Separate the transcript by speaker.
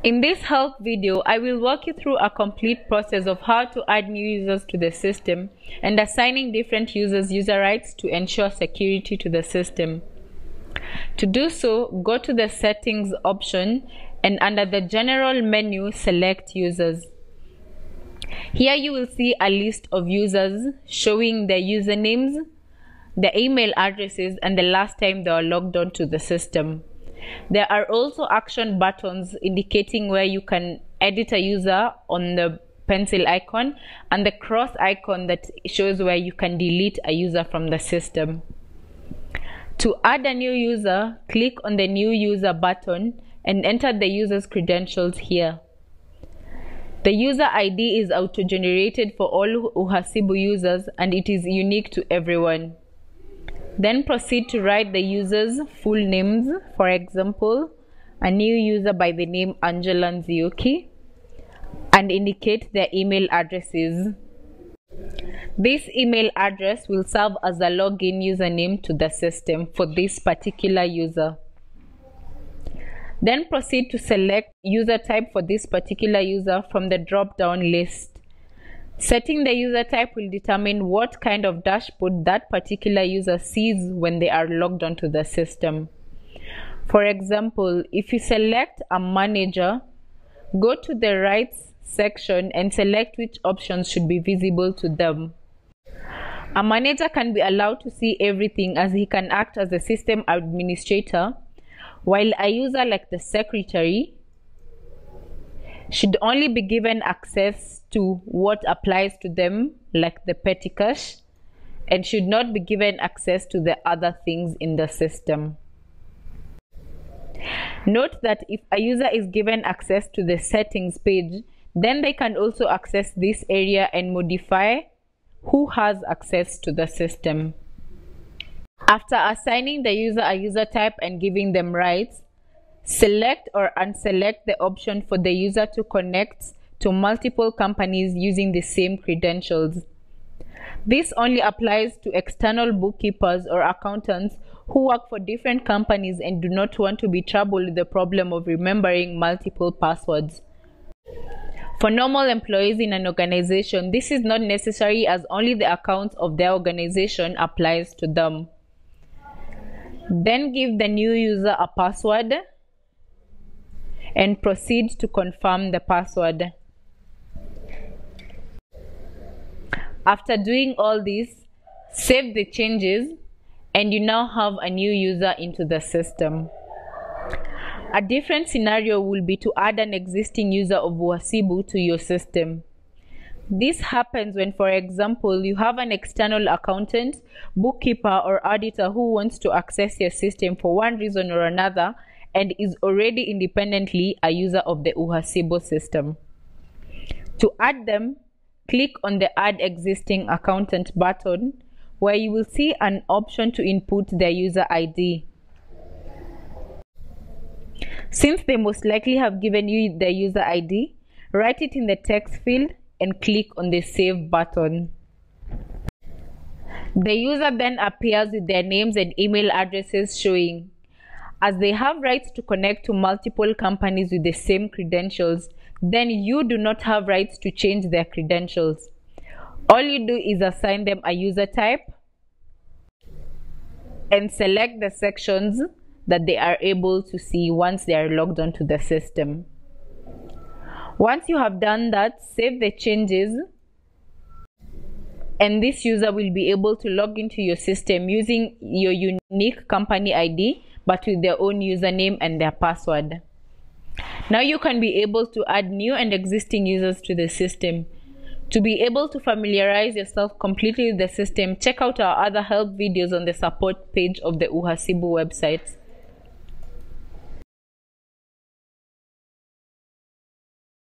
Speaker 1: In this help video, I will walk you through a complete process of how to add new users to the system and assigning different users user rights to ensure security to the system. To do so, go to the Settings option and under the General menu, select Users. Here you will see a list of users showing their usernames, their email addresses, and the last time they were logged on to the system. There are also action buttons indicating where you can edit a user on the pencil icon and the cross icon that shows where you can delete a user from the system. To add a new user, click on the New User button and enter the user's credentials here. The user ID is auto-generated for all Uhasibu users and it is unique to everyone. Then proceed to write the user's full names, for example, a new user by the name Angela Nzioki, and indicate their email addresses. This email address will serve as a login username to the system for this particular user. Then proceed to select user type for this particular user from the drop-down list. Setting the user type will determine what kind of dashboard that particular user sees when they are logged onto the system. For example, if you select a manager, go to the rights section and select which options should be visible to them. A manager can be allowed to see everything as he can act as a system administrator, while a user like the secretary should only be given access to what applies to them, like the petty cache, and should not be given access to the other things in the system. Note that if a user is given access to the settings page, then they can also access this area and modify who has access to the system. After assigning the user a user type and giving them rights, select or unselect the option for the user to connect to multiple companies using the same credentials. This only applies to external bookkeepers or accountants who work for different companies and do not want to be troubled with the problem of remembering multiple passwords. For normal employees in an organization, this is not necessary as only the account of their organization applies to them. Then give the new user a password and proceed to confirm the password. After doing all this, save the changes and you now have a new user into the system. A different scenario will be to add an existing user of Uhasibu to your system. This happens when, for example, you have an external accountant, bookkeeper, or auditor who wants to access your system for one reason or another and is already independently a user of the Uhasibu system. To add them, click on the Add Existing Accountant button, where you will see an option to input their user ID. Since they most likely have given you their user ID, write it in the text field and click on the Save button. The user then appears with their names and email addresses showing. As they have rights to connect to multiple companies with the same credentials, then you do not have rights to change their credentials. All you do is assign them a user type and select the sections that they are able to see once they are logged onto the system. Once you have done that, save the changes and this user will be able to log into your system using your unique company ID but with their own username and their password. Now you can be able to add new and existing users to the system. To be able to familiarize yourself completely with the system, check out our other help videos on the support page of the Uhasibu website.